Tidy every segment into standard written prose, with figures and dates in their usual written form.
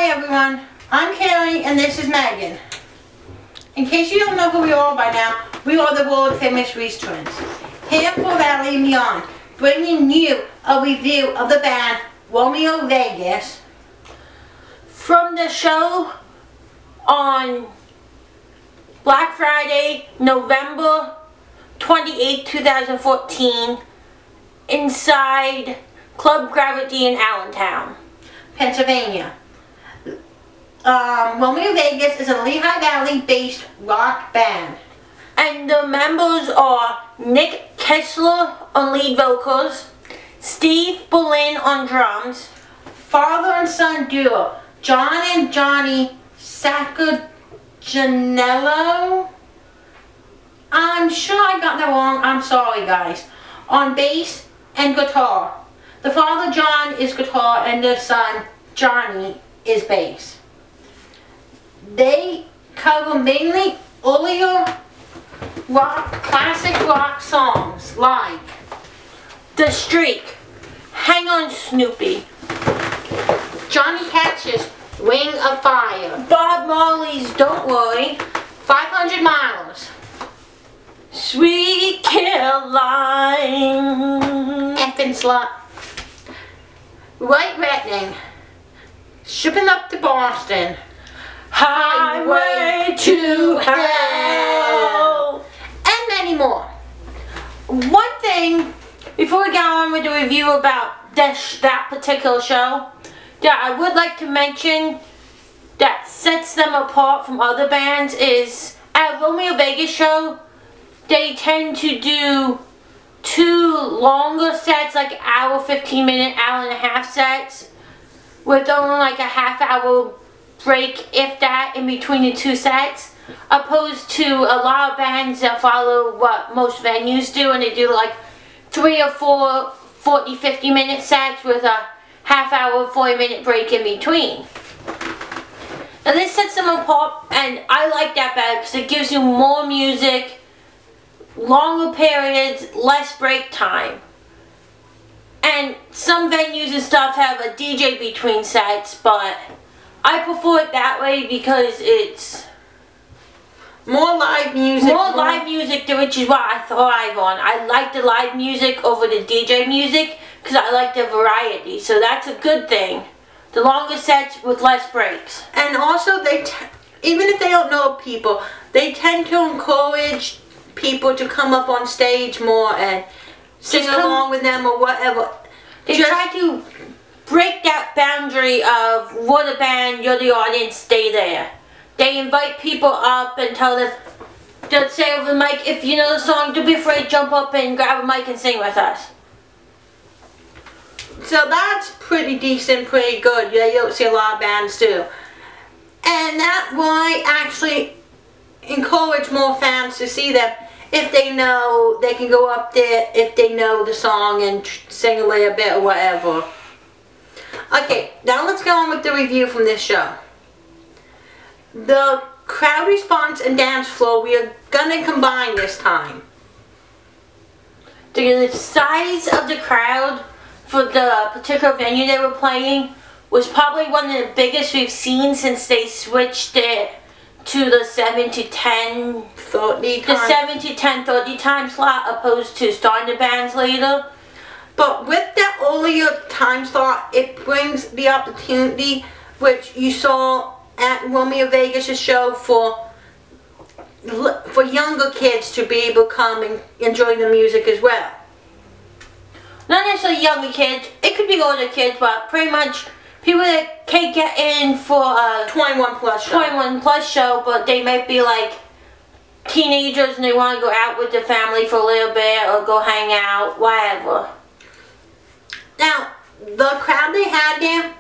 Hi everyone, I'm Carrie and this is Megan. In case you don't know who we are by now, we are the world famous Reese Twins. Here for Valley and Beyond, bringing you a review of the band Romeo Vegas. From the show on Black Friday, November 28, 2014, inside Club Gravity in Allentown, Pennsylvania. Romeo Vegas is a Lehigh Valley based rock band. And the members are Nick Kessler on lead vocals, Steve Berlin on drums, Father and son duo John and Johnny Saccagnello. I'm sure I got that wrong, I'm sorry guys. On bass and guitar. The father John is guitar and the son Johnny is bass. They cover mainly earlier classic rock songs like The Streak, Hang On Snoopy, Johnny Cash's Ring of Fire, Bob Marley's Don't Worry, 500 Miles, Sweet Caroline, Effin' Slut, Right Threatening, Shipping Up to Boston, Highway to Hell, and many more. One thing, before we get on with the review about that particular show, that I would like to mention that sets them apart from other bands is, at Romeo Vegas show, they tend to do 2 longer sets, like hour, 15-minute, hour and a half sets, with only like a half-hour break, if that, in between the 2 sets, opposed to a lot of bands that follow what most venues do, and they do like 3 or 4 40-50-minute sets with a half-hour, 40-minute break in between. Now this sets them apart, and I like that better because it gives you more music, longer periods, less break time. And some venues and stuff have a DJ between sets, but I prefer it that way because it's more live music. More live music, which is what I thrive on. I like the live music over the DJ music because I like the variety. So that's a good thing. The longer sets with less breaks. And also, even if they don't know people, they tend to encourage people to come up on stage more and sing along with them or whatever. They try to break that boundary of we're the band, you're the audience, stay there. They invite people up and tell them, they'll say over the mic, if you know the song, don't be afraid, jump up and grab a mic and sing with us. So that's pretty decent, pretty good. Yeah, you don't see a lot of bands do. And that will actually encourage more fans to see them. If they know, they can go up there if they know the song and sing a little bit or whatever. Okay, now let's go on with the review from this show. The crowd response and dance floor, we are going to combine this time. The size of the crowd for the particular venue they were playing was probably one of the biggest we've seen since they switched it to the 7 to 10 30 time slot opposed to starting the bands later. But with that earlier time slot, it brings the opportunity, which you saw at Romeo Vegas' show, for younger kids to be able to come and enjoy the music as well. Not necessarily younger kids, it could be older kids, but pretty much people that can't get in for a 21 plus show, but they might be like teenagers and they want to go out with their family for a little bit or go hang out, whatever. Now, the crowd they had there,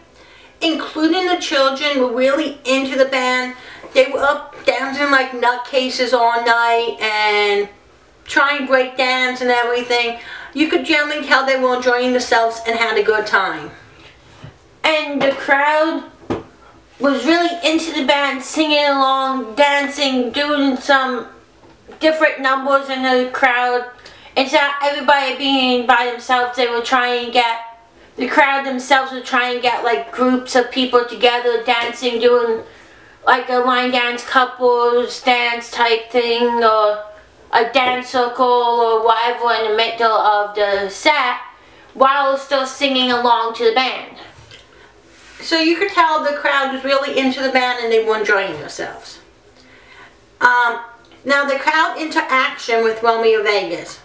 including the children, were really into the band. They were up dancing like nutcases all night and trying break dance and everything. You could generally tell they were enjoying themselves and had a good time. And the crowd was really into the band, singing along, dancing, doing some different numbers in the crowd. Instead of everybody being by themselves, they were trying to get the crowd themselves would try and get like groups of people together dancing, doing like a line dance, couples dance type thing, or a dance circle or whatever in the middle of the set, while still singing along to the band. So you could tell the crowd was really into the band and they were enjoying themselves. Now the crowd interaction with Romeo Vegas.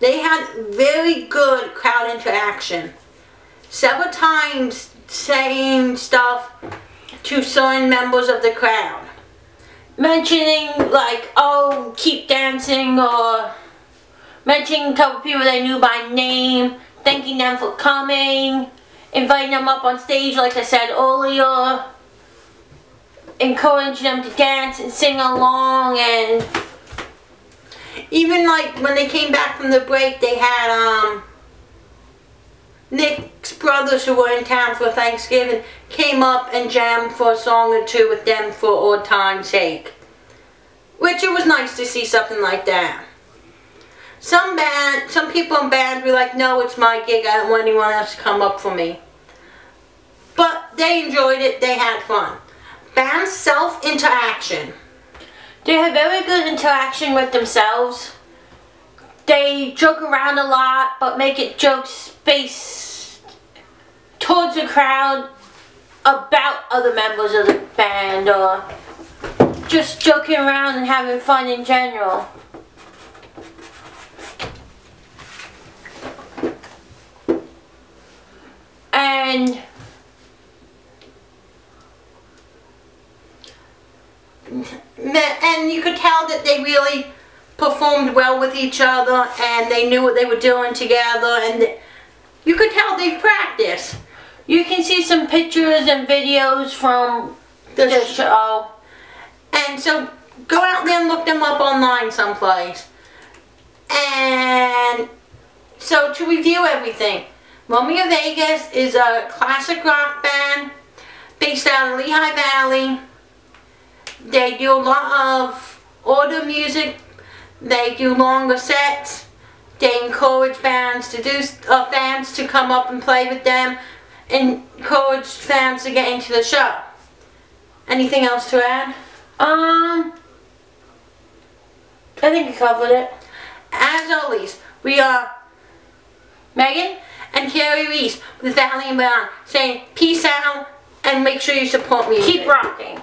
They had very good crowd interaction. Several times saying stuff to certain members of the crowd. Mentioning like, oh, keep dancing, or mentioning a couple people they knew by name, thanking them for coming, inviting them up on stage like I said earlier, encouraging them to dance and sing along, and even like when they came back from the break, they had Nick's brothers who were in town for Thanksgiving came up and jammed for a song or two with them for old time's sake. Which it was nice to see something like that. Some people in bands were like, no, it's my gig, I don't want anyone else to come up for me. But they enjoyed it, they had fun. Band self-interaction. They have very good interaction with themselves. They joke around a lot, but make it jokes based towards the crowd about other members of the band, or just joking around and having fun in general. And you could tell that they really performed well with each other and they knew what they were doing together, and you could tell they practiced. You can see some pictures and videos from the show. And so go out there and look them up online someplace. And so to review everything, Romeo Vegas is a classic rock band based out of Lehigh Valley. They do a lot of older music. They do longer sets. They encourage bands to do fans to come up and play with them. Encourage fans to get into the show. Anything else to add? I think you covered it. As always, we are Megan and Carrie Reese with Valley and Brown saying peace out and make sure you support me. Keep rocking.